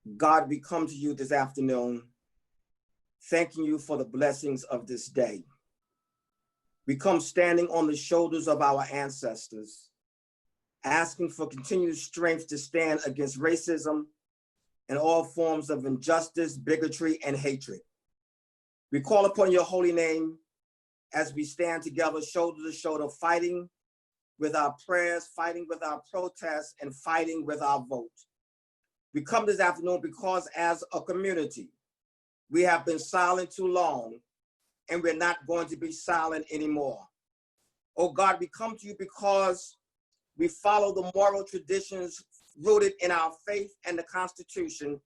God, we come to you this afternoon, thanking you for the blessings of this day. We come standing on the shoulders of our ancestors, asking for continued strength to stand against racism and all forms of injustice, bigotry, and hatred. We call upon your holy name as we stand together, shoulder to shoulder, fighting with our prayers, fighting with our protests, and fighting with our vote. We come this afternoon because as a community, we have been silent too long, and we're not going to be silent anymore. Oh God, we come to you because we follow the moral traditions rooted in our faith and the Constitution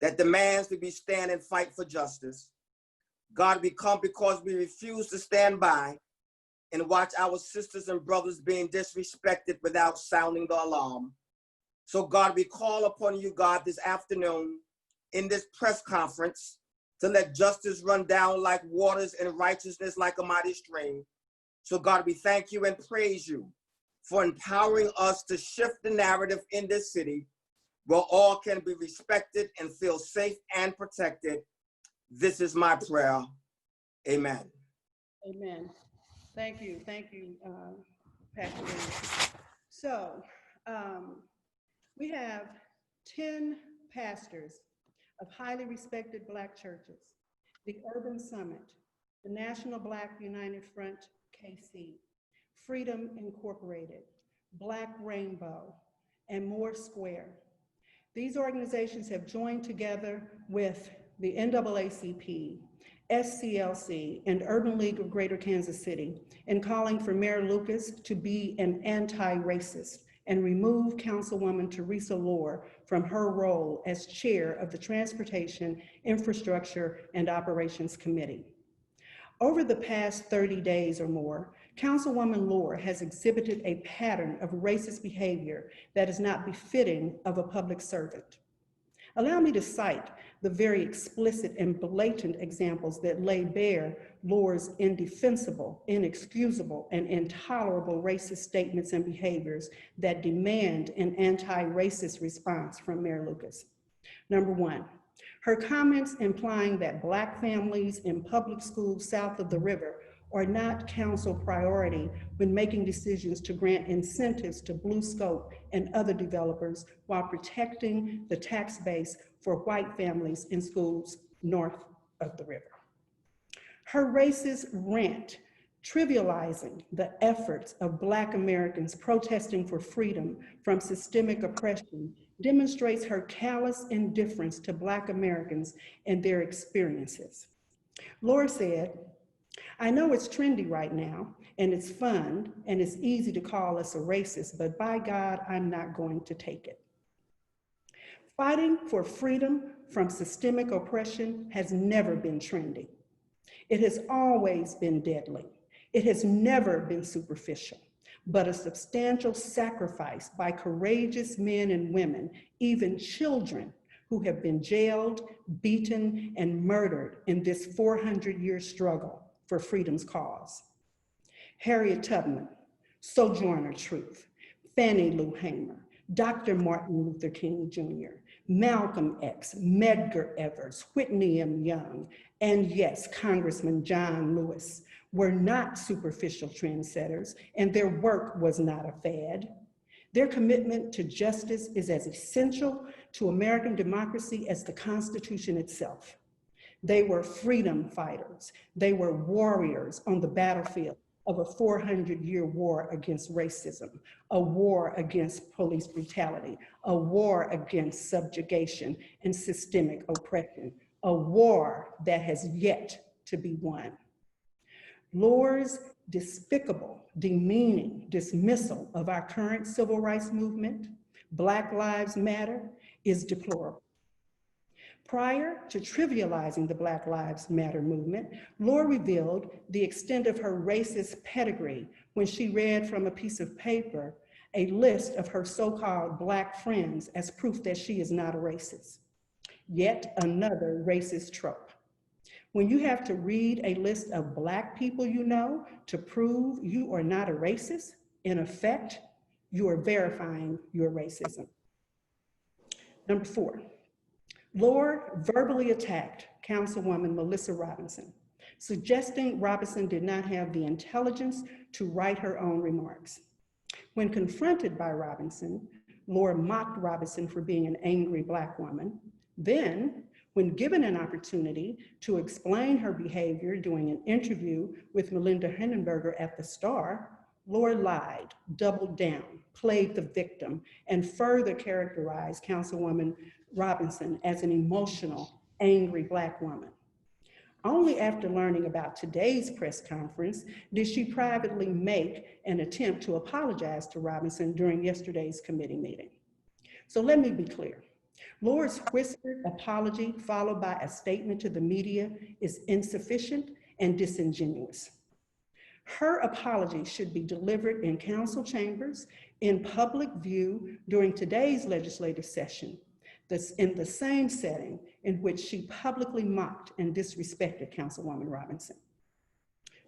that demands that we stand and fight for justice. God, we come because we refuse to stand by and watch our sisters and brothers being disrespected without sounding the alarm. So God, we call upon you, God, this afternoon in this press conference to let justice run down like waters and righteousness like a mighty stream. So God, we thank you and praise you for empowering us to shift the narrative in this city where all can be respected and feel safe and protected. This is my prayer. Amen. Amen. Thank you, Pastor Williams. So we have 10 pastors of highly respected Black churches, the Urban Summit, the National Black United Front, KC, Freedom Incorporated, Black Rainbow, and Moore Square. These organizations have joined together with the NAACP, SCLC, and Urban League of Greater Kansas City in calling for Mayor Lucas to be an anti-racist and remove Councilwoman Teresa Loar from her role as chair of the Transportation, Infrastructure, and Operations Committee. Over the past 30 days or more, Councilwoman Loar has exhibited a pattern of racist behavior that is not befitting of a public servant. Allow me to cite the very explicit and blatant examples that lay bare Loar's indefensible, inexcusable, and intolerable racist statements and behaviors that demand an anti-racist response from Mayor Lucas. Number one, her comments implying that Black families in public schools south of the river are not council priority when making decisions to grant incentives to Blue Scope and other developers while protecting the tax base for white families in schools north of the river. Her racist rant trivializing the efforts of Black Americans protesting for freedom from systemic oppression demonstrates her callous indifference to Black Americans and their experiences. Loar said, "I know it's trendy right now, and it's fun, and it's easy to call us a racist, but by God, I'm not going to take it." Fighting for freedom from systemic oppression has never been trendy. It has always been deadly. It has never been superficial, but a substantial sacrifice by courageous men and women, even children, who have been jailed, beaten, and murdered in this 400-year struggle for freedom's cause. Harriet Tubman, Sojourner Truth, Fannie Lou Hamer, Dr. Martin Luther King Jr., Malcolm X, Medgar Evers, Whitney M. Young, and yes, Congressman John Lewis were not superficial trendsetters, and their work was not a fad. Their commitment to justice is as essential to American democracy as the Constitution itself. They were freedom fighters. They were warriors on the battlefield of a 400-year war against racism, a war against police brutality, a war against subjugation and systemic oppression, a war that has yet to be won. Loar's despicable, demeaning dismissal of our current civil rights movement, Black Lives Matter, is deplorable. Prior to trivializing the Black Lives Matter movement, Loar revealed the extent of her racist pedigree when she read from a piece of paper a list of her so-called Black friends as proof that she is not a racist. Yet another racist trope. When you have to read a list of Black people you know to prove you are not a racist, in effect, you are verifying your racism. Number 4, Loar verbally attacked Councilwoman Melissa Robinson, suggesting Robinson did not have the intelligence to write her own remarks. When confronted by Robinson, Loar mocked Robinson for being an angry Black woman. Then, when given an opportunity to explain her behavior during an interview with Melinda Hindenburger at the Star, Loar lied, doubled down, played the victim, and further characterized Councilwoman Robinson as an emotional, angry Black woman. Only after learning about today's press conference did she privately make an attempt to apologize to Robinson during yesterday's committee meeting. So let me be clear. Loar's whispered apology followed by a statement to the media is insufficient and disingenuous. Her apology should be delivered in council chambers, in public view during today's legislative session, in the same setting in which she publicly mocked and disrespected Councilwoman Robinson.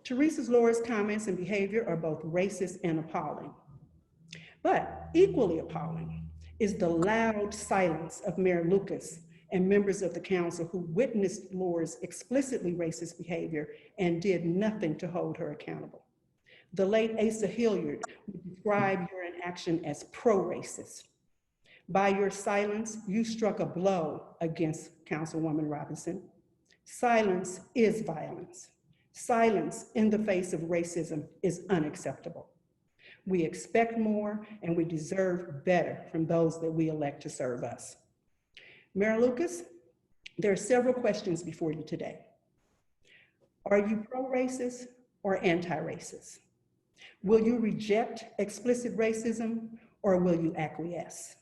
Teresa Loar's comments and behavior are both racist and appalling. But equally appalling is the loud silence of Mayor Lucas and members of the council who witnessed Loar's explicitly racist behavior and did nothing to hold her accountable. The late Asa Hilliard would describe your inaction as pro-racist. By your silence, you struck a blow against Councilwoman Robinson. Silence is violence. Silence in the face of racism is unacceptable. We expect more and we deserve better from those that we elect to serve us. Mayor Lucas, there are several questions before you today. Are you pro-racist or anti-racist? Will you reject explicit racism or will you acquiesce?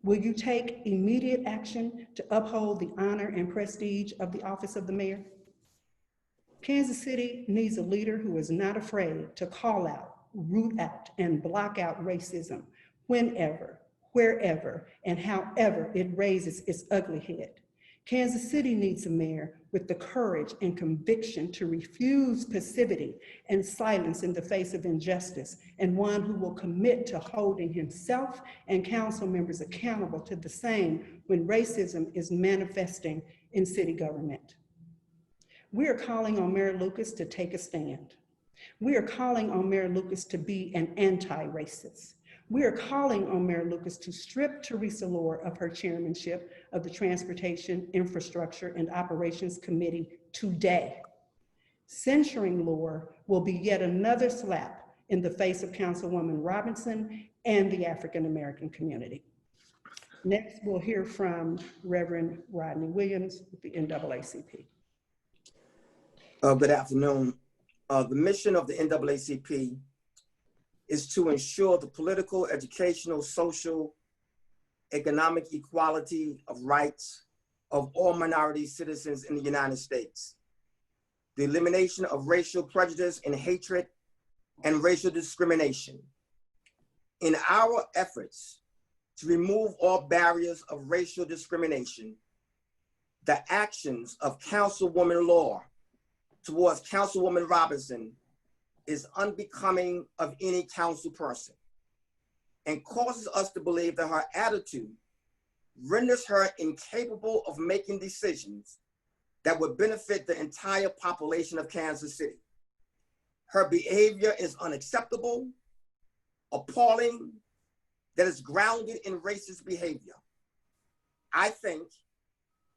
Will you take immediate action to uphold the honor and prestige of the office of the mayor? Kansas City needs a leader who is not afraid to call out, root out, and block out racism whenever, wherever, and however it raises its ugly head. Kansas City needs a mayor with the courage and conviction to refuse passivity and silence in the face of injustice, and one who will commit to holding himself and council members accountable to the same when racism is manifesting in city government. We are calling on Mayor Lucas to take a stand. We are calling on Mayor Lucas to be an anti-racist. We are calling on Mayor Lucas to strip Teresa Loar of her chairmanship of the Transportation, Infrastructure, and Operations Committee today. Censuring Loar will be yet another slap in the face of Councilwoman Robinson and the African American community. Next, we'll hear from Reverend Rodney Williams with the NAACP. Good afternoon. The mission of the NAACP is to ensure the political, educational, social, economic equality of rights of all minority citizens in the United States, the elimination of racial prejudice and hatred and racial discrimination. In our efforts to remove all barriers of racial discrimination, the actions of Councilwoman Loar towards Councilwoman Robinson is unbecoming of any council person and causes us to believe that her attitude renders her incapable of making decisions that would benefit the entire population of Kansas City. Her behavior is unacceptable, appalling, that is grounded in racist behavior. I think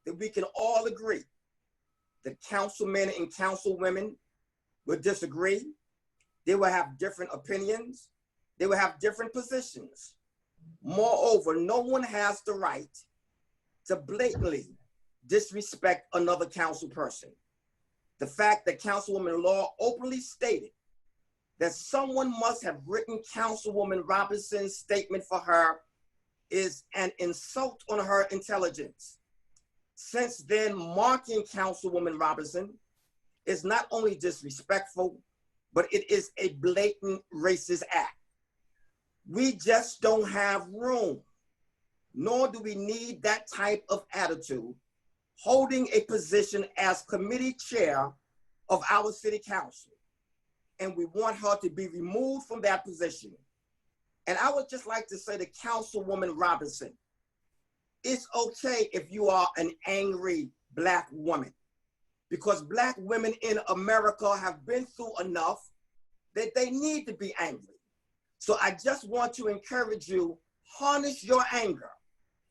that we can all agree that councilmen and councilwomen will disagree. They will have different opinions. They will have different positions. Moreover, no one has the right to blatantly disrespect another council person. The fact that Councilwoman Loar openly stated that someone must have written Councilwoman Robinson's statement for her is an insult on her intelligence. Since then, marking Councilwoman Robinson is not only disrespectful, but it is a blatant racist act. We just don't have room, nor do we need that type of attitude holding a position as committee chair of our city council. And we want her to be removed from that position. And I would just like to say to Councilwoman Robinson, it's okay if you are an angry Black woman, because Black women in America have been through enough that they need to be angry. So I just want to encourage you, harness your anger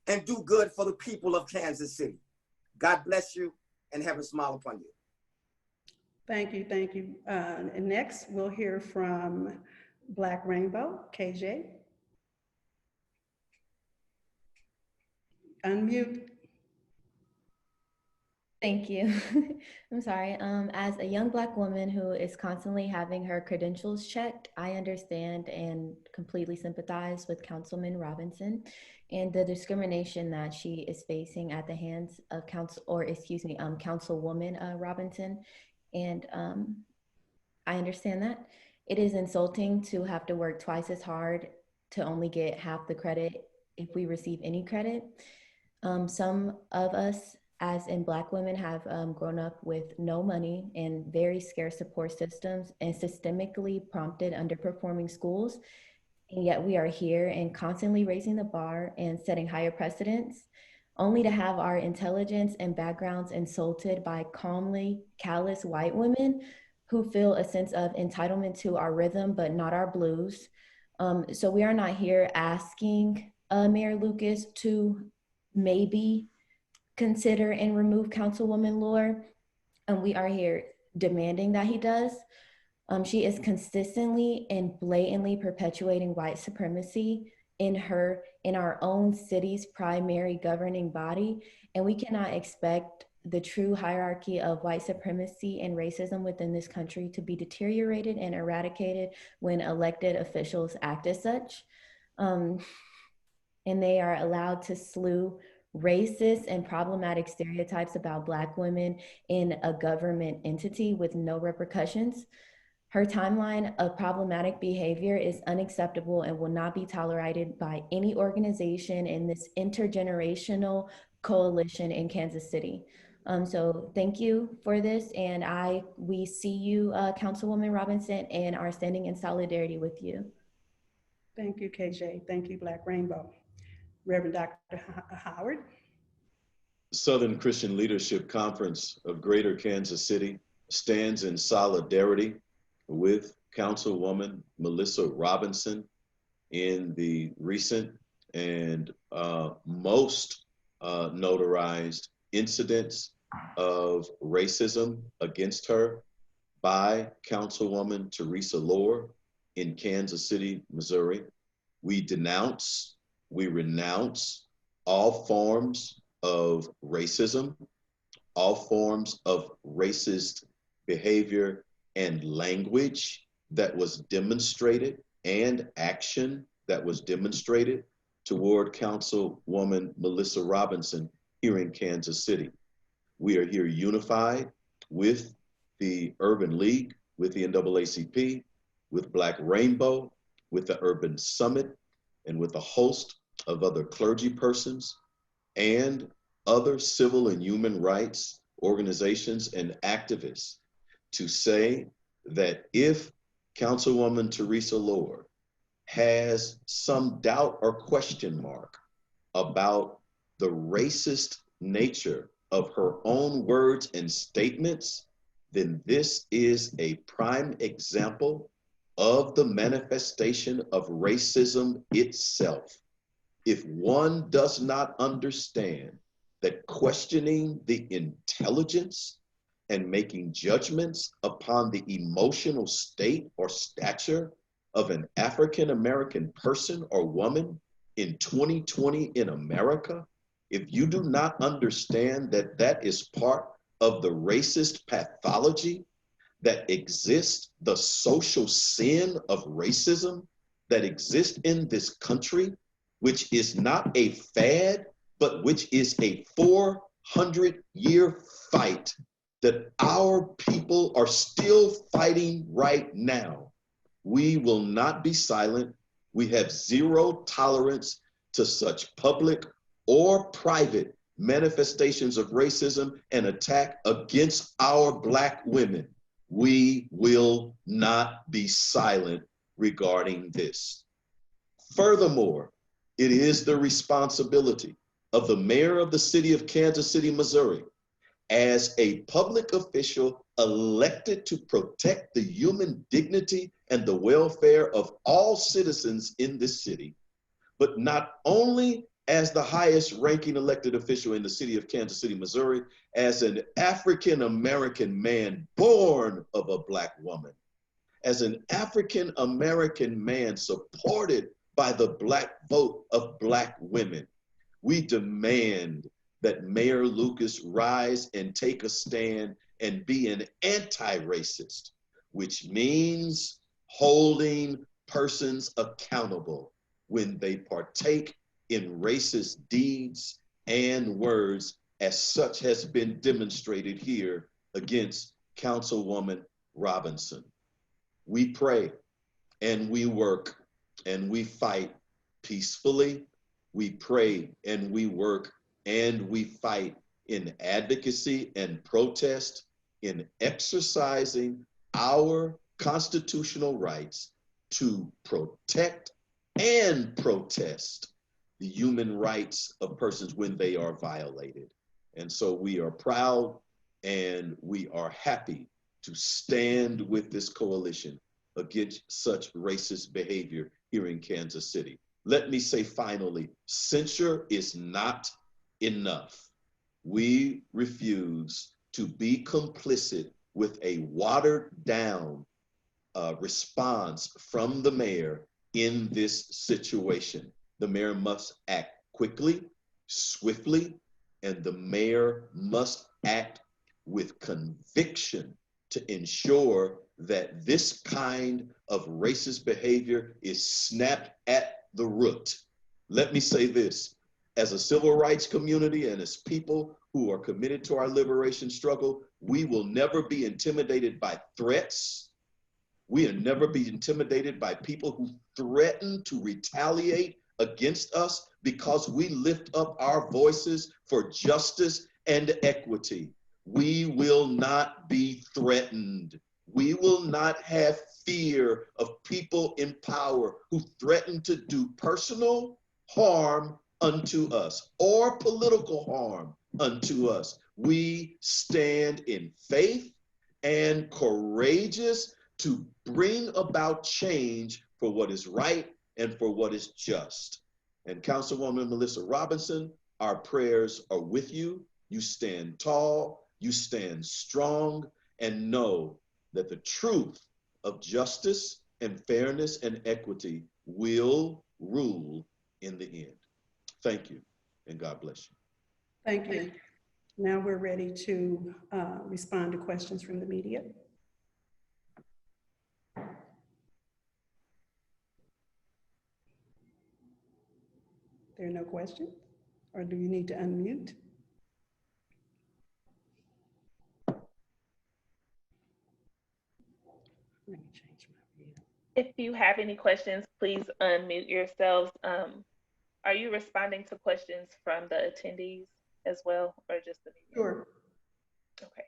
and do good for the people of Kansas City. God bless you and have a smile upon you. Thank you, thank you. And next, we'll hear from Black Rainbow, KJ. Unmute. Thank you. I'm sorry. As a young Black woman who is constantly having her credentials checked, I understand and completely sympathize with Councilwoman Robinson and the discrimination that she is facing at the hands of Councilwoman Robinson. And I understand that. It is insulting to have to work twice as hard to only get half the credit if we receive any credit. Some of us, as in Black women, have grown up with no money and very scarce support systems and systemically prompted underperforming schools. And yet we are here and constantly raising the bar and setting higher precedents, only to have our intelligence and backgrounds insulted by calmly callous white women who feel a sense of entitlement to our rhythm, but not our blues. So we are not here asking Mayor Lucas to maybe consider and remove Councilwoman Loar. We are here demanding that he does. She is consistently and blatantly perpetuating white supremacy in our own city's primary governing body. And we cannot expect the true hierarchy of white supremacy and racism within this country to be deteriorated and eradicated when elected officials act as such. And they are allowed to slew racist and problematic stereotypes about Black women in a government entity with no repercussions. Her timeline of problematic behavior is unacceptable and will not be tolerated by any organization in this intergenerational coalition in Kansas City. So thank you for this, and we see you, Councilwoman Robinson, and are standing in solidarity with you. Thank you, KJ. Thank you, Black Rainbow. Reverend Dr. Howard. Southern Christian Leadership Conference of Greater Kansas City stands in solidarity with Councilwoman Melissa Robinson in the recent and most notarized incidents of racism against her by Councilwoman Teresa Loar in Kansas City, Missouri. We denounce, we renounce all forms of racism, all forms of racist behavior and language that was demonstrated and action that was demonstrated toward Councilwoman Melissa Robinson here in Kansas City. We are here unified with the Urban League, with the NAACP, with Black Rainbow, with the Urban Summit, and with a host of other clergy persons and other civil and human rights organizations and activists to say that if Councilwoman Teresa Loar has some doubt or question mark about the racist nature of her own words and statements, then this is a prime example of the manifestation of racism itself. If one does not understand that questioning the intelligence and making judgments upon the emotional state or stature of an African-American person or woman in 2020 in America, if you do not understand that that is part of the racist pathology that exists, the social sin of racism that exists in this country, which is not a fad, but which is a 400-year fight that our people are still fighting right now. We will not be silent. We have zero tolerance to such public or private manifestations of racism and attack against our Black women. We will not be silent regarding this. Furthermore, it is the responsibility of the mayor of the city of Kansas City, Missouri, as a public official elected to protect the human dignity and the welfare of all citizens in this city, but not only as the highest ranking elected official in the city of Kansas City, Missouri, as an African-American man born of a Black woman, as an African-American man supported by the Black vote of Black women. We demand that Mayor Lucas rise and take a stand and be an anti-racist, which means holding persons accountable when they partake in racist deeds and words, as such has been demonstrated here against Councilwoman Robinson. We pray and we work and we fight peacefully. We pray and we work and we fight in advocacy and protest, in exercising our constitutional rights to protect and protest the human rights of persons when they are violated. And so we are proud and we are happy to stand with this coalition against such racist behavior here in Kansas City. Let me say finally, censure is not enough. We refuse to be complicit with a watered down response from the mayor in this situation. The mayor must act quickly, swiftly, and the mayor must act with conviction to ensure that this kind of racist behavior is snapped at the root. Let me say this, as a civil rights community and as people who are committed to our liberation struggle, we will never be intimidated by threats. We will never be intimidated by people who threaten to retaliate against us because we lift up our voices for justice and equity. We will not be threatened. We will not have fear of people in power who threaten to do personal harm unto us or political harm unto us. We stand in faith and courageous to bring about change for what is right and for what is just. And Councilwoman Melissa Robinson, our prayers are with you. You stand tall, you stand strong, and know that the truth of justice and fairness and equity will rule in the end. Thank you, and God bless you. Thank you. Now we're ready to respond to questions from the media. There are no questions? Or do you need to unmute? Let me change my view. If you have any questions, please unmute yourselves. Are you responding to questions from the attendees as well, or just the media? Sure. Okay.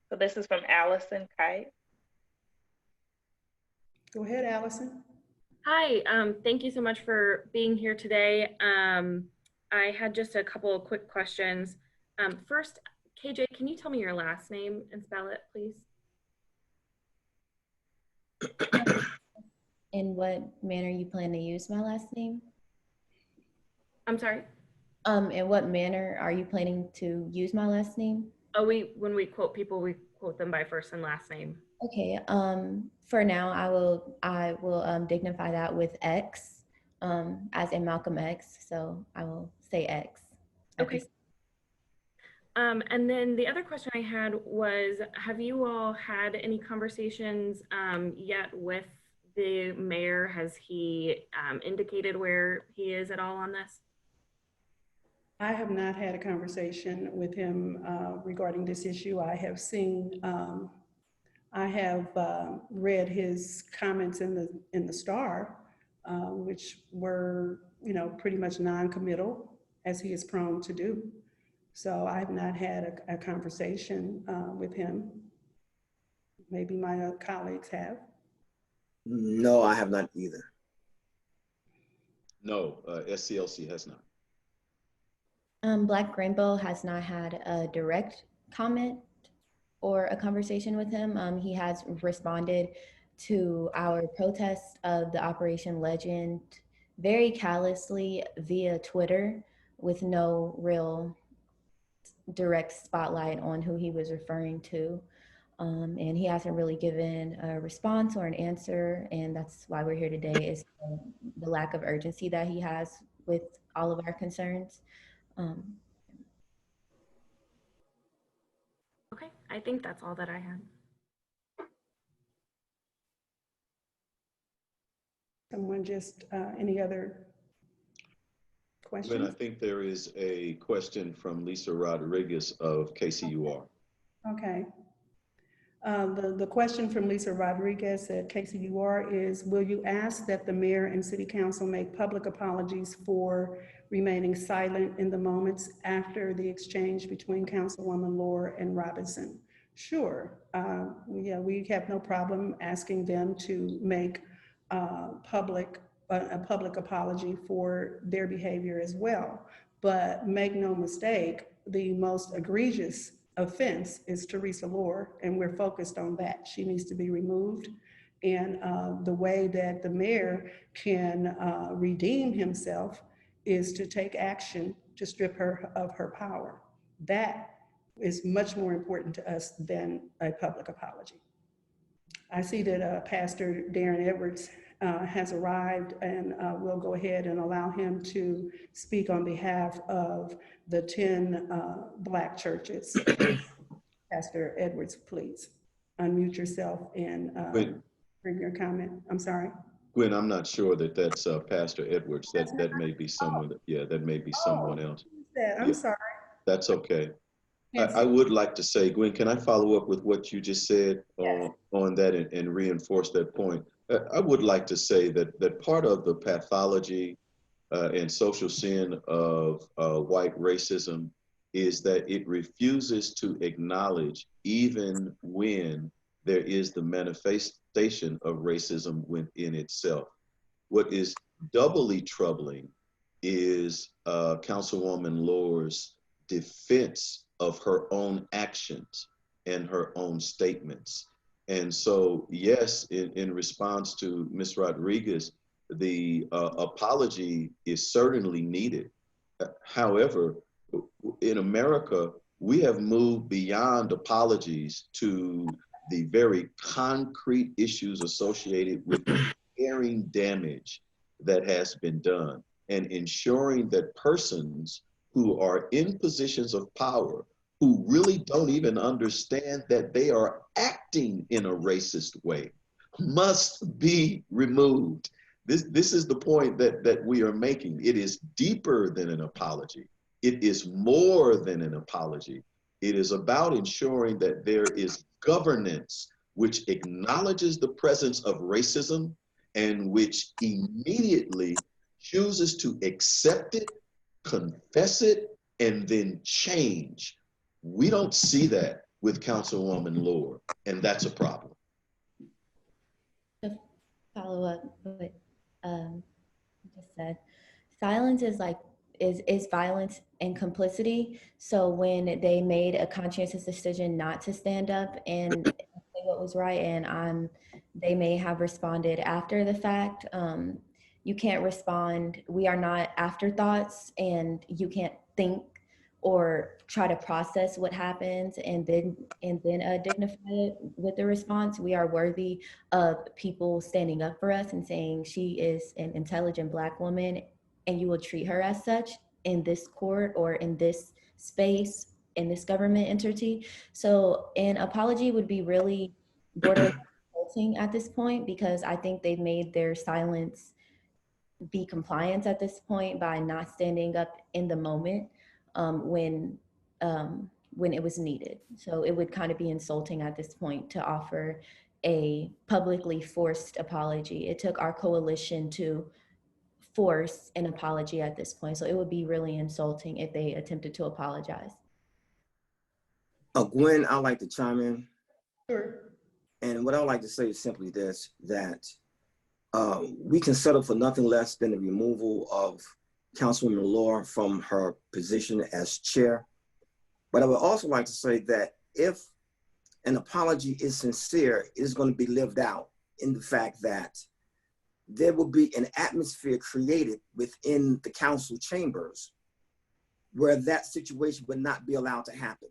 So this is from Allison Kite. Go ahead, Allison. Hi, thank you so much for being here today. I had just a couple of quick questions. First, KJ, can you tell me your last name and spell it, please? In what manner you plan to use my last name? I'm sorry? In what manner are you planning to use my last name? Oh, when we quote people, we quote them by first and last name. Okay, for now, I will dignify that with X, as in Malcolm X, so I will say X. Okay. And then the other question I had was, have you all had any conversations yet with the mayor? Has he indicated where he is at all on this? I have not had a conversation with him regarding this issue. I have seen, I have read his comments in the Star, which were, pretty much non-committal, as he is prone to do. So I have not had a conversation with him. Maybe my colleagues have. No, I have not either. No, SCLC has not. Black Rainbow has not had a direct comment or a conversation with him. He has responded to our protest of the Operation Legend very callously via Twitter with no real direct spotlight on who he was referring to. And he hasn't really given a response or an answer. And that's why we're here today, is the lack of urgency that he has with all of our concerns. Okay, I think that's all that I had. Someone just, any other Gwen, I questions? think there is a question from Lisa Rodriguez of KCUR. Okay. The question from Lisa Rodriguez at KCUR is, will you ask that the mayor and city council make public apologies for remaining silent in the moments after the exchange between Councilwoman Loar and Robinson? Sure. Yeah, we have no problem asking them to make a public apology for their behavior as well. But make no mistake, the most egregious offense is Teresa Loar, and we're focused on that. She needs to be removed. And the way that the mayor can redeem himself is to take action to strip her of her power. That is much more important to us than a public apology. I see that Pastor Darren Edwards has arrived, and we'll go ahead and allow him to speak on behalf of the 10 Black churches. Pastor Edwards, please unmute yourself and bring your comment. I'm sorry. Gwen, I'm not sure that that's Pastor Edwards. That may be someone. Yeah, that may be someone else. I'm sorry. That's okay. Yes. I would like to say, Gwen, can I follow up with what you just said on that and reinforce that point? I would like to say that part of the pathology and social sin of white racism is that it refuses to acknowledge even when there is the manifestation of racism within itself. What is doubly troubling is Councilwoman Loar's defense of her own actions and her own statements. And so, yes, in response to Ms. Rodriguez, the apology is certainly needed. However, in America, we have moved beyond apologies to the very concrete issues associated with repairing damage that has been done and ensuring that persons who are in positions of power, who really don't even understand that they are acting in a racist way, must be removed. This is the point that we are making. It is deeper than an apology. It is more than an apology. It is about ensuring that there is governance which acknowledges the presence of racism and which immediately chooses to accept it, confess it, and then change. We don't see that with Councilwoman Loar, and that's a problem. To follow up what just said, silence is violence and complicity. So when they made a conscientious decision not to stand up and say what was right, and they may have responded after the fact, you can't respond. We are not afterthoughts, and you can't think or try to process what happens and then dignify it with the response. We are worthy of people standing up for us and saying she is an intelligent Black woman, and you will treat her as such in this court or in this space, in this government entity. So an apology would be really borderline insulting at this point, because I think they've made their silence be compliance at this point by not standing up in the moment when it was needed. So it would kind of be insulting at this point to offer a publicly forced apology. It took our coalition to force an apology at this point. So it would be really insulting if they attempted to apologize. Gwen, I'd like to chime in. Sure. And what I would like to say is simply this, that We can settle for nothing less than the removal of Councilwoman Loar from her position as chair. But I would also like to say that if an apology is sincere, it is going to be lived out in the fact that there will be an atmosphere created within the council chambers where that situation would not be allowed to happen.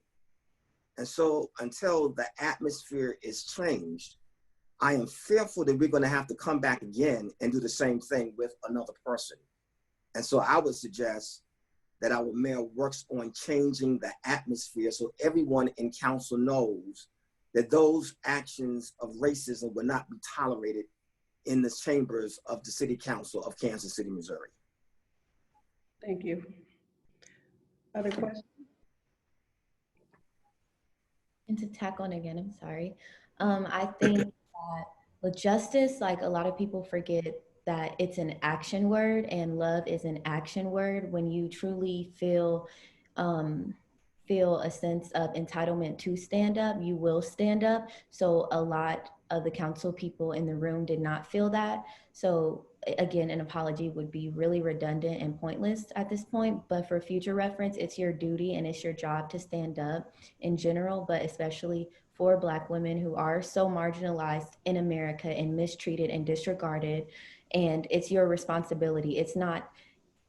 And so until the atmosphere is changed, I am fearful that we're going to have to come back again and do the same thing with another person. And so I would suggest that our mayor works on changing the atmosphere so everyone in council knows that those actions of racism will not be tolerated in the chambers of the City Council of Kansas City, Missouri. Thank you. Other questions? And to tack on again, I'm sorry. I think that with justice, like a lot of people forget that it's an action word, and love is an action word. When you truly feel a sense of entitlement to stand up, you will stand up. So a lot of the council people in the room did not feel that. So again, an apology would be really redundant and pointless at this point, but for future reference, it's your duty and it's your job to stand up in general, but especially for Black women who are so marginalized in America and mistreated and disregarded. And it's your responsibility. It's not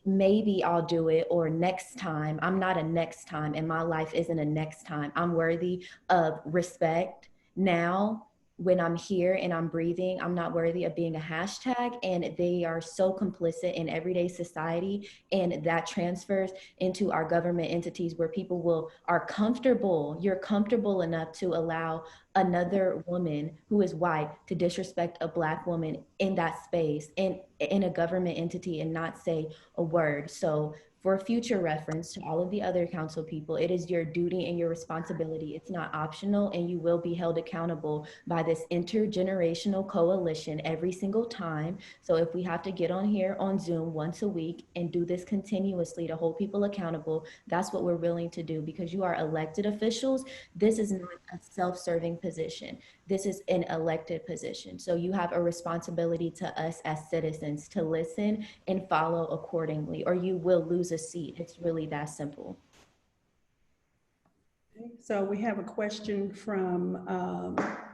maybe I'll do it or next time. I'm not a next time, and my life isn't a next time. I'm worthy of respect now. When I'm here and I'm breathing, I'm not worthy of being a hashtag. And they are so complicit in everyday society, and that transfers into our government entities where people are comfortable. You're comfortable enough to allow another woman who is white to disrespect a Black woman in that space, in a government entity, and not say a word. So for future reference to all of the other council people, it is your duty and your responsibility. It's not optional, and you will be held accountable by this intergenerational coalition every single time. So if we have to get on here on Zoom once a week and do this continuously to hold people accountable, that's what we're willing to do, because you are elected officials. This is not a self-serving position. This is an elected position. So you have a responsibility to us as citizens to listen and follow accordingly, or you will lose a seat. It's really that simple. So we have a question from,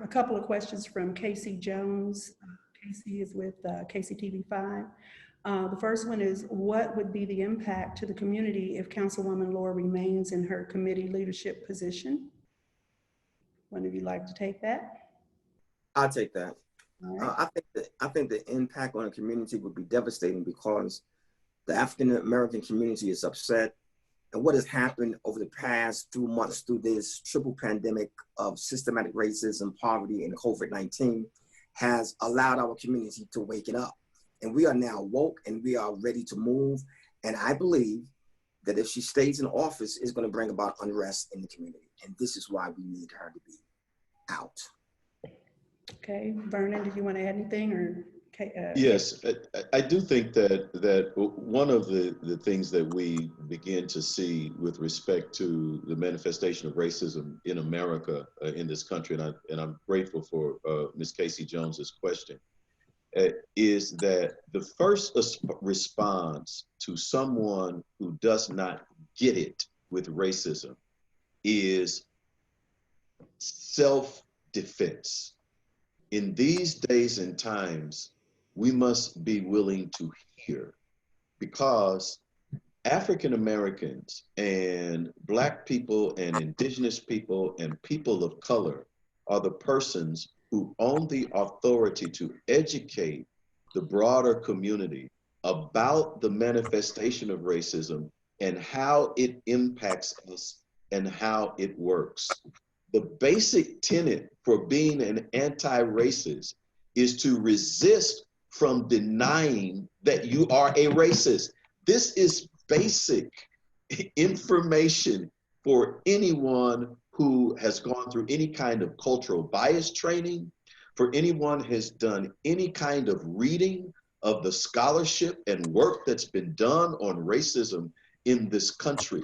a couple of questions from Casey Jones. Casey is with KCTV5. The first one is, what would be the impact to the community if Councilwoman Loar remains in her committee leadership position? One of you like to take that? I'll take that. All right. I think the impact on the community would be devastating, because the African American community is upset. And what has happened over the past 2 months through this triple pandemic of systematic racism, poverty, and COVID-19 has allowed our community to wake it up. And we are now woke and we are ready to move. And I believe that if she stays in office, it's going to bring about unrest in the community. And this is why we need her to be out. Okay, Vernon, did you want to add anything, or? Yes, I do think that one of the things that we begin to see with respect to the manifestation of racism in America, in this country, and I'm grateful for Ms. Casey Jones's question, is that the first response to someone who does not get it with racism is self-defense. In these days and times, we must be willing to hear, because African Americans and Black people and Indigenous people and people of color are the persons who own the authority to educate the broader community about the manifestation of racism and how it impacts us and how it works. The basic tenet for being an anti-racist is to resist from denying that you are a racist. This is basic information for anyone who has gone through any kind of cultural bias training, for anyone who has done any kind of reading of the scholarship and work that's been done on racism in this country.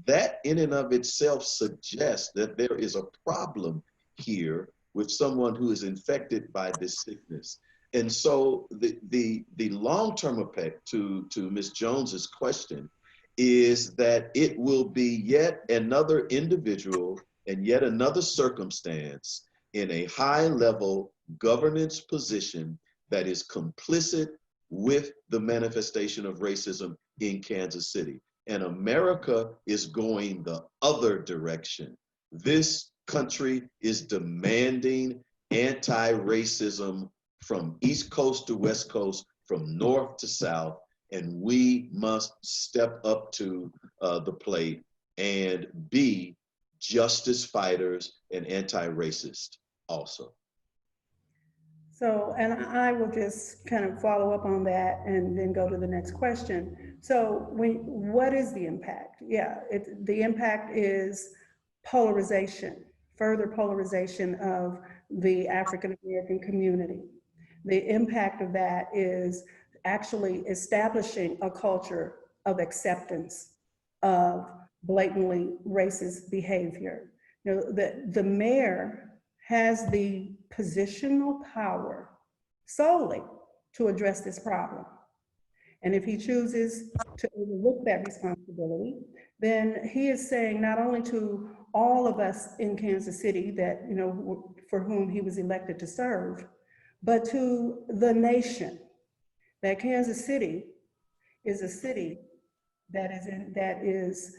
That in and of itself suggests that there is a problem here with someone who is infected by this sickness. And so the long-term effect to Ms. Jones's question is that it will be yet another individual and yet another circumstance in a high-level governance position that is complicit with the manifestation of racism in Kansas City. And America is going the other direction. This country is demanding anti-racism from East Coast to West Coast, from North to South, and we must step up to the plate and be justice fighters and anti-racist also. So, and I will just kind of follow up on that and then go to the next question. So what is the impact? Yeah, the impact is polarization, further polarization of the African-American community. The impact of that is actually establishing a culture of acceptance of blatantly racist behavior. You know, the mayor has the positional power solely to address this problem. And if he chooses to overlook that responsibility, then he is saying not only to all of us in Kansas City that, you know, for whom he was elected to serve, but to the nation, that Kansas City is a city that is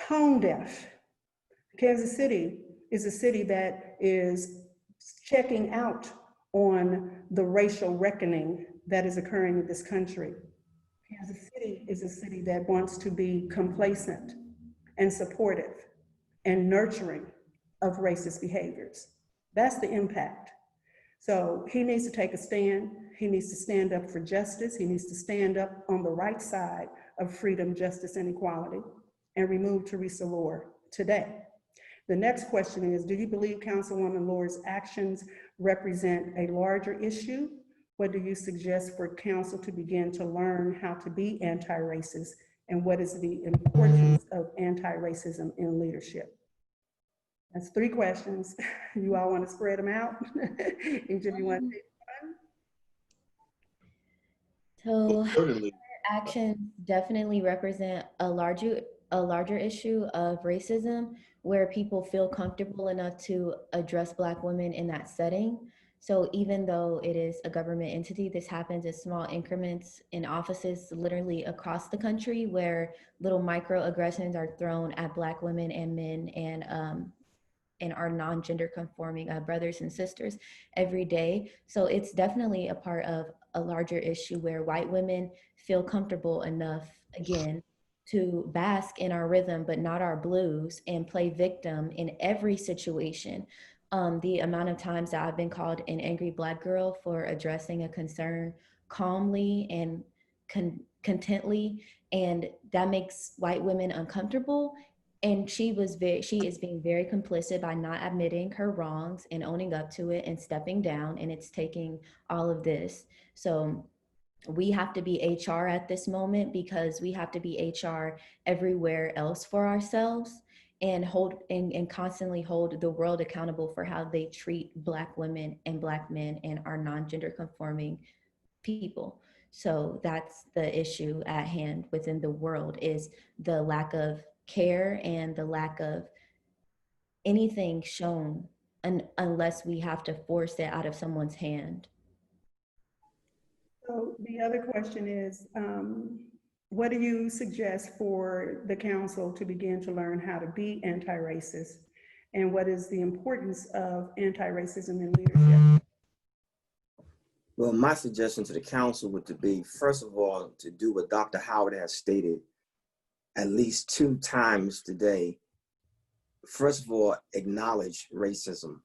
tone deaf. Kansas City is a city that is checking out on the racial reckoning that is occurring in this country. Kansas City is a city that wants to be complacent and supportive and nurturing of racist behaviors. That's the impact. So he needs to take a stand. He needs to stand up for justice. He needs to stand up on the right side of freedom, justice, and equality, and remove Teresa Loar today. The next question is, do you believe Councilwoman Loar's actions represent a larger issue? What do you suggest for council to begin to learn how to be anti-racist? And what is the importance of anti-racism in leadership? That's 3 questions. You all want to spread them out? Each of you want to take one? So Certainly. actions definitely represent a larger issue of racism, where people feel comfortable enough to address Black women in that setting. So even though it is a government entity, this happens in small increments in offices literally across the country, where little microaggressions are thrown at Black women and men and our non-gender conforming brothers and sisters every day. So it's definitely a part of a larger issue where white women feel comfortable enough, again, to bask in our rhythm, but not our blues, and play victim in every situation. The amount of times that I've been called an angry Black girl for addressing a concern calmly and contently, and that makes white women uncomfortable. And she is being very complicit by not admitting her wrongs and owning up to it and stepping down, and it's taking all of this. So we have to be HR at this moment, because we have to be HR everywhere else for ourselves, and constantly hold the world accountable for how they treat Black women and Black men and our non-gender conforming people. So that's the issue at hand within the world, is the lack of care and the lack of anything shown unless we have to force it out of someone's hand. So the other question is, what do you suggest for the council to begin to learn how to be anti-racist? And what is the importance of anti-racism in leadership? Well, my suggestion to the council would be, first of all, to do what Dr. Howard has stated at least 2 times today. First of all, acknowledge racism.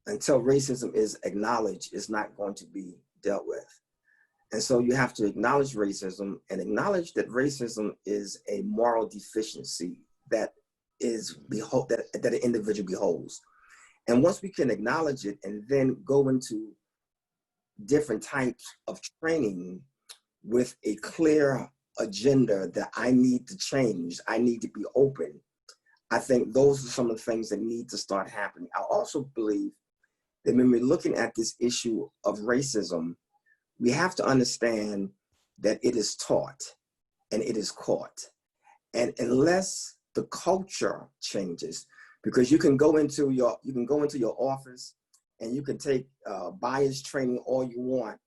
Until racism is acknowledged, it's not going to be dealt with. And so you have to acknowledge racism and acknowledge that racism is a moral deficiency that an individual beholds. And once we can acknowledge it and then go into different types of training with a clear agenda that I need to change, I need to be open, I think those are some of the things that need to start happening. I also believe that when we're looking at this issue of racism, we have to understand that it is taught and it is caught. And unless the culture changes, because you can go into your office and you can take bias training all you want,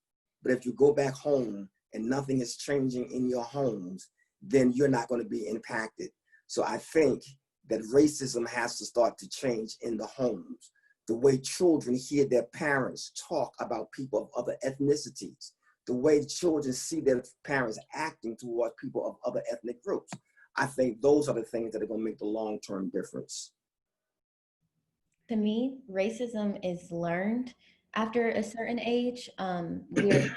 but if you go back home and nothing is changing in your homes, then you're not going to be impacted. So I think that racism has to start to change in the homes. The way children hear their parents talk about people of other ethnicities, the way children see their parents acting towards people of other ethnic groups. I think those are the things that are going to make the long-term difference. To me, racism is learned after a certain age. We're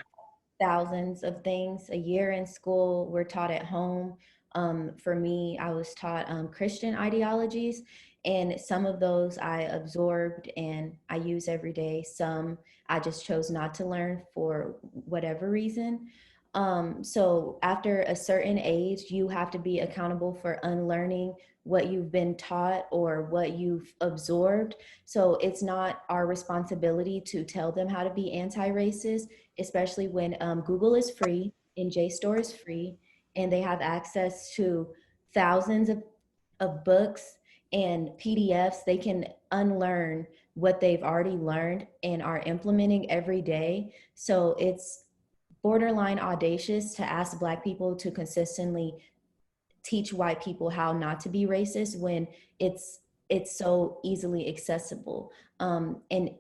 thousands of things a year in school. We're taught at home. For me, I was taught Christian ideologies, and some of those I absorbed and I use every day. Some I just chose not to learn for whatever reason. So after a certain age, you have to be accountable for unlearning what you've been taught or what you've absorbed. So it's not our responsibility to tell them how to be anti-racist, especially when Google is free and JSTOR is free, and they have access to thousands of books and PDFs. They can unlearn what they've already learned and are implementing every day. So it's borderline audacious to ask Black people to consistently teach white people how not to be racist when it's so easily accessible. And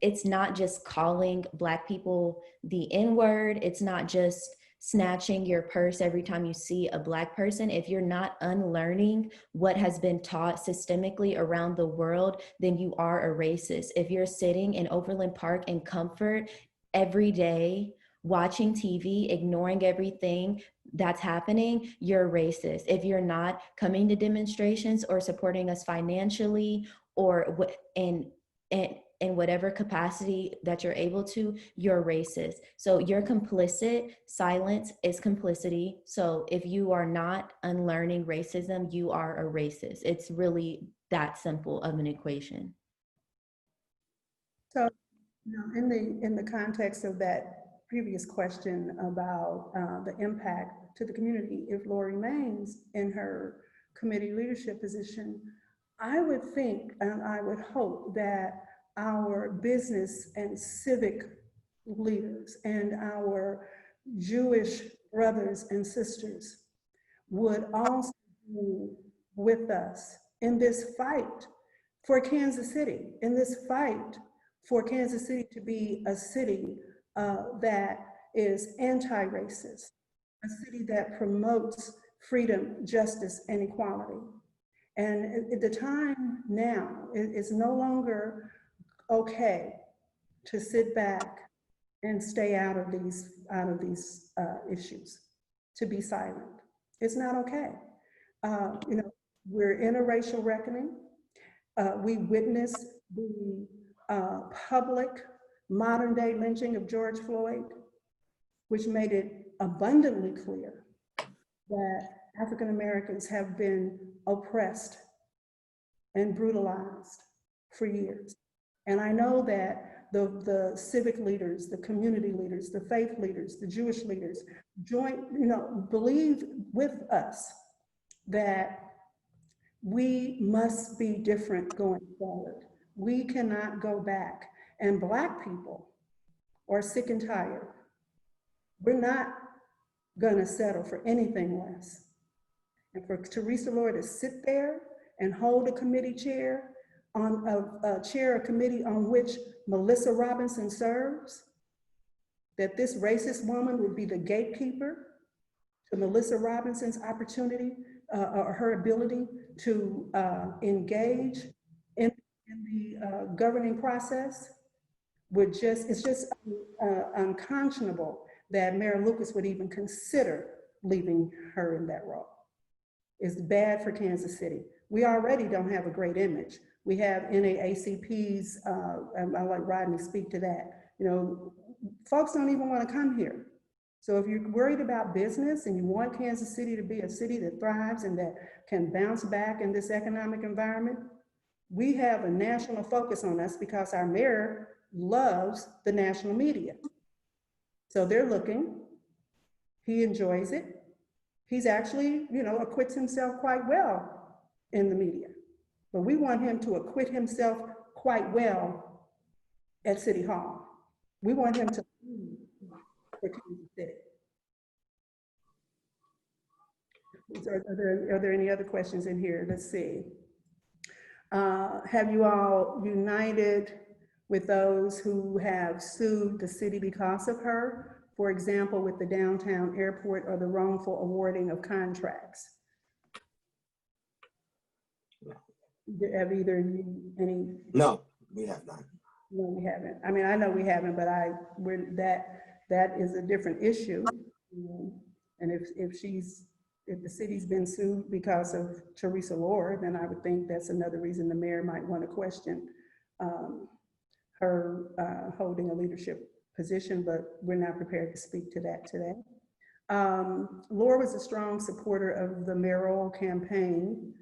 it's not just calling Black people the N-word. It's not just snatching your purse every time you see a Black person. If you're not unlearning what has been taught systemically around the world, then you are a racist. If you're sitting in Overland Park in comfort every day, watching TV, ignoring everything that's happening, you're racist. If you're not coming to demonstrations or supporting us financially or in whatever capacity that you're able to, you're racist. So you're complicit. Silence is complicity. So if you are not unlearning racism, you are a racist. It's really that simple of an equation. So, in the context of that previous question about the impact to the community, if Loar remains in her committee leadership position, I would think and I would hope that our business and civic leaders and our Jewish brothers and sisters would also be with us in this fight for Kansas City, in this fight for Kansas City to be a city that is anti-racist, a city that promotes freedom, justice, and equality. And at the time now, it's no longer okay to sit back and stay out of these issues, to be silent. It's not okay. We're in a racial reckoning. We witnessed the public modern day lynching of George Floyd, which made it abundantly clear that African Americans have been oppressed and brutalized for years. And I know that the civic leaders, the community leaders, the faith leaders, the Jewish leaders believe with us that we must be different going forward. We cannot go back. And Black people are sick and tired. We're not gonna settle for anything less. And for Teresa Loar to sit there and hold a committee chair on a committee on which Melissa Robinson serves, that this racist woman would be the gatekeeper to Melissa Robinson's opportunity or her ability to engage in the governing process, it's just unconscionable that Mayor Lucas would even consider leaving her in that role. It's bad for Kansas City. We already don't have a great image. We have NAACP's, I'll let Rodney speak to that. Folks don't even want to come here. So if you're worried about business and you want Kansas City to be a city that thrives and that can bounce back in this economic environment, We have a national focus on us because our mayor loves the national media. So they're looking, he enjoys it. He's actually, acquits himself quite well in the media. But we want him to acquit himself quite well at City Hall. We want him to lead for Kansas City. Are there any other questions in here? Let's see. Have you all united with those who have sued the city because of her? For example, with the downtown airport or the wrongful awarding of contracts? Have either you any? No, we have not. No, we haven't. I mean, I know we haven't, but that is a different issue. And if the city's been sued because of Teresa Loar, then I would think that's another reason the mayor might want to question her holding a leadership position, but we're not prepared to speak to that today. Loar was a strong supporter of the mayoral campaign,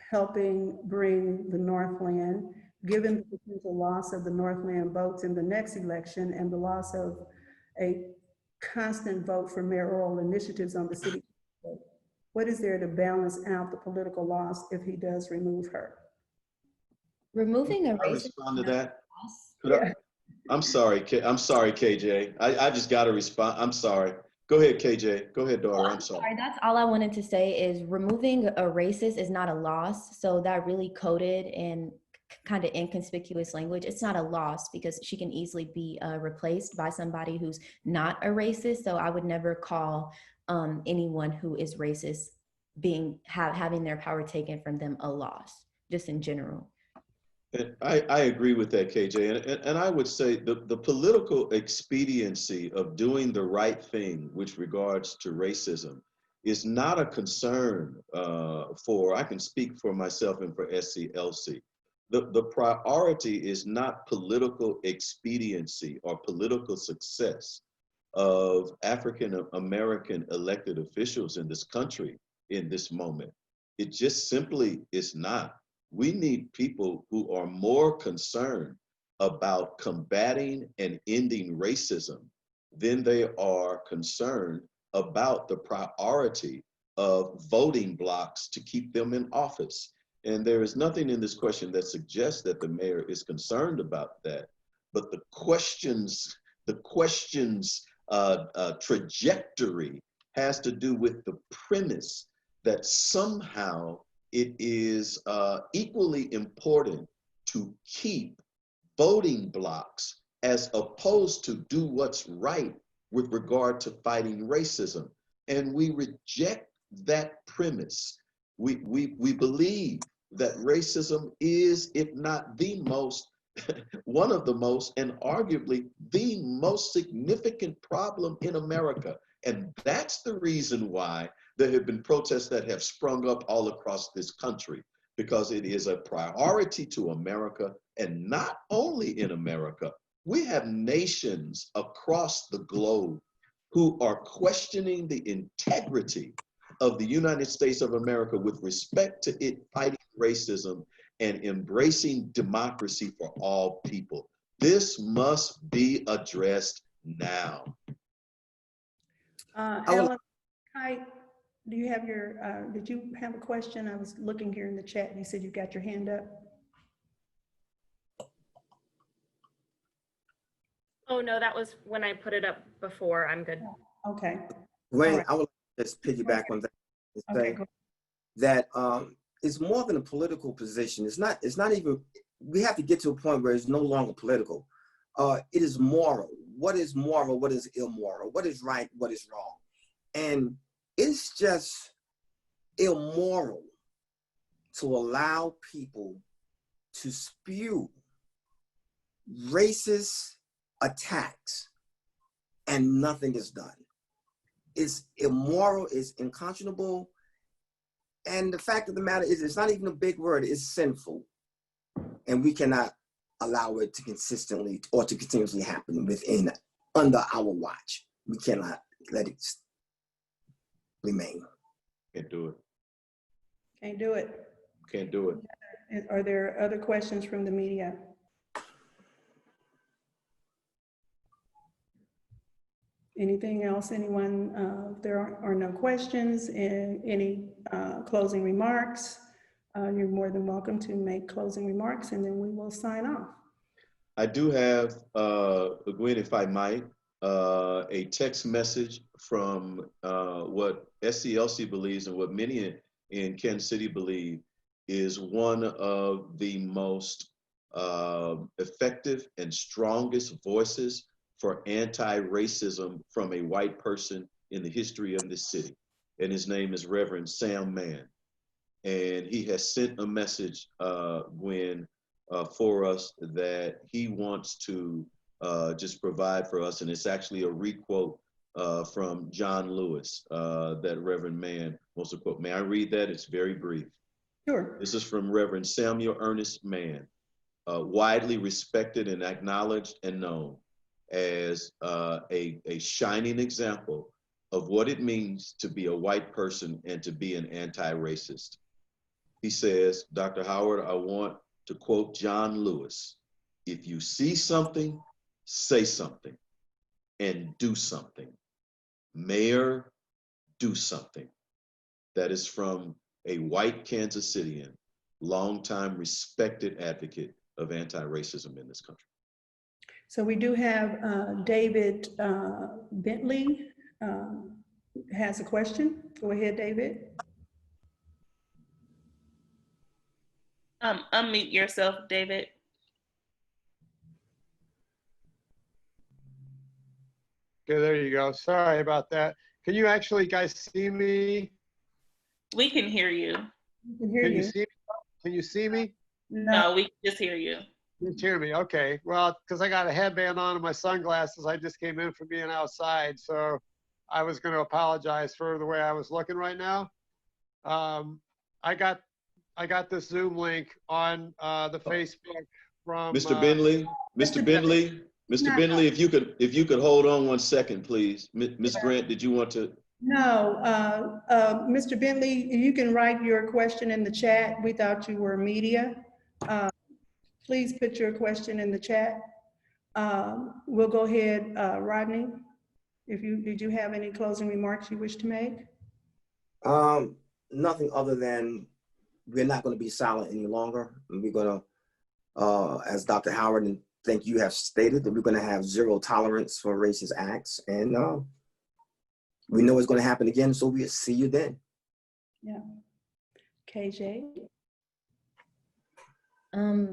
helping bring the Northland, given the potential loss of the Northland votes in the next election and the loss of a constant vote for mayoral initiatives on the city. What is there to balance out the political loss if he does remove her? Removing a I racist. respond to that. Yeah. I'm sorry, KJ. I just got to respond. I'm sorry. Go ahead, KJ. Go ahead, daughter. I'm sorry. That's all I wanted to say is removing a racist is not a loss. So that really coded in kind of inconspicuous language. It's not a loss because she can easily be replaced by somebody who's not a racist. So I would never call anyone who is racist having their power taken from them a loss, just in general. I agree with that, KJ. And I would say the political expediency of doing the right thing with regards to racism is not a concern I can speak for myself and for SCLC. The priority is not political expediency or political success of African American elected officials in this country in this moment. It just simply is not. We need people who are more concerned about combating and ending racism than they are concerned about the priority of voting blocks to keep them in office. And there is nothing in this question that suggests that the mayor is concerned about that. But the question's trajectory has to do with the premise that somehow it is equally important to keep voting blocks as opposed to do what's right with regard to fighting racism. And we reject that premise. We believe that racism is, if not the most, one of the most, and arguably the most significant problem in America. And that's the reason why there have been protests that have sprung up all across this country, because it is a priority to America, and not only in America. We have nations across the globe who are questioning the integrity of the United States of America with respect to it fighting racism and embracing democracy for all people. This must be addressed now. Ellen, do you have did you have a question? I was looking here in the chat and you said you got your hand up. Oh, no, that was when I put it up before. I'm good. Okay. Wayne, right. I would just piggyback on that and say that it's more than a political position. It's not even, we have to get to a point where it's no longer political. It is moral. What is moral? What is immoral? What is right? What is wrong? And it's just immoral to allow people to spew racist attacks and nothing is done. It's immoral, it's unconscionable. And the fact of the matter is, it's not even a big word, it's sinful. And we cannot allow it to consistently or to continuously happen under our watch. We cannot let it remain. Can't do it. Can't do it. Can't do it. Are there other questions from the media? Anything else, anyone? If there are no questions and any closing remarks, you're more than welcome to make closing remarks, and then we will sign off. I do have, Gwen, if I might, a text message from what SCLC believes and what many in Kansas City believe is one of the most effective and strongest voices for anti-racism from a white person in the history of this city. And his name is Reverend Sam Mann. And he has sent a message, Gwen, for us that he wants to just provide for us. And it's actually a requote from John Lewis that Reverend Mann wants to quote. May I read that? It's very brief. Sure. This is from Reverend Samuel Ernest Mann, widely respected and acknowledged and known as a shining example of what it means to be a white person and to be an anti-racist. He says, Dr. Howard, I want to quote John Lewis, if you see something, say something and do something. Mayor, do something. That is from a white Kansas Citian, longtime respected advocate of anti-racism in this country. So we do have David Bentley has a question. Go ahead, David. Unmute yourself, David. Okay, there you go. Sorry about that. Can you actually guys see me? We can hear you. We can hear Can you. you see me? Can you see me? No, we can just hear you. You can hear me. Okay. Well, because I got a headband on and my sunglasses, I just came in from being outside. So I was going to apologize for the way I was looking right now. I got this Zoom link on the Facebook from Mr. Bentley, Mr. Bentley, Mr. Bentley, if you could hold on 1 second, please. Ms. Grant, did you want to? No, Mr. Bentley, you can write your question in the chat. We thought you were media. Please put your question in the chat. We'll go ahead, Rodney. Did you have any closing remarks you wish to make? Nothing other than we're not going to be silent any longer. We're going to, as Dr. Howard and think you have stated, that we're going to have zero tolerance for racist acts. And we know it's going to happen again, so we'll see you then. Yeah. KJ?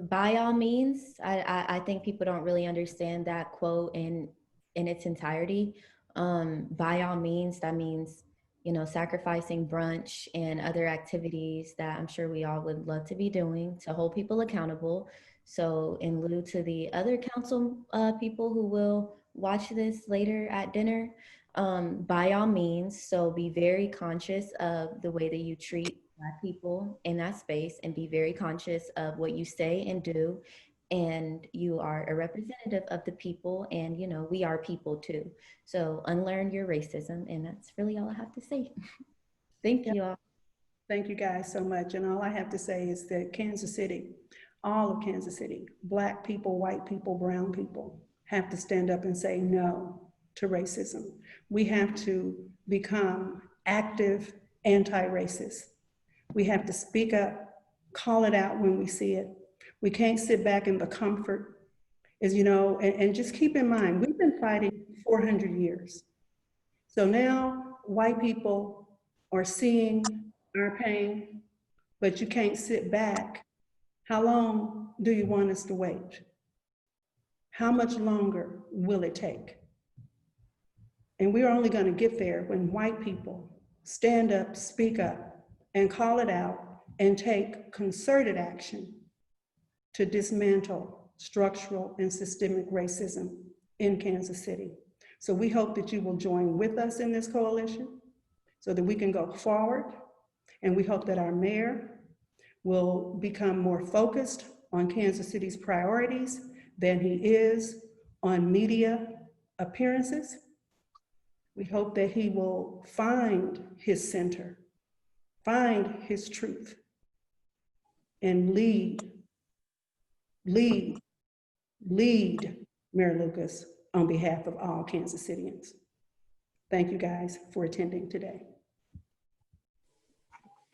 By all means, I think people don't really understand that quote in its entirety. By all means, that means, you know, sacrificing brunch and other activities that I'm sure we all would love to be doing to hold people accountable. So in lieu to the other council people who will watch this later at dinner, by all means, so be very conscious of the way that you treat Black people in that space and be very conscious of what you say and do. And you are a representative of the people, and you know, we are people too. So unlearn your racism, and that's really all I have to say. Thank you all. Thank you guys so much. And all I have to say is that Kansas City, all of Kansas City, Black people, white people, brown people, have to stand up and say no to racism. We have to become active anti-racist. We have to speak up, call it out when we see it. We can't sit back in the comfort, as you know, and just keep in mind, we've been fighting 400 years. So now white people are seeing our pain, but you can't sit back. How long do you want us to wait? How much longer will it take? And we're only going to get there when white people stand up, speak up, and call it out and take concerted action to dismantle structural and systemic racism in Kansas City. So we hope that you will join with us in this coalition so that we can go forward. And we hope that our mayor will become more focused on Kansas City's priorities than he is on media appearances. We hope that he will find his center, find his truth, and lead Mayor Lucas on behalf of all Kansas Cityans. Thank you guys for attending today.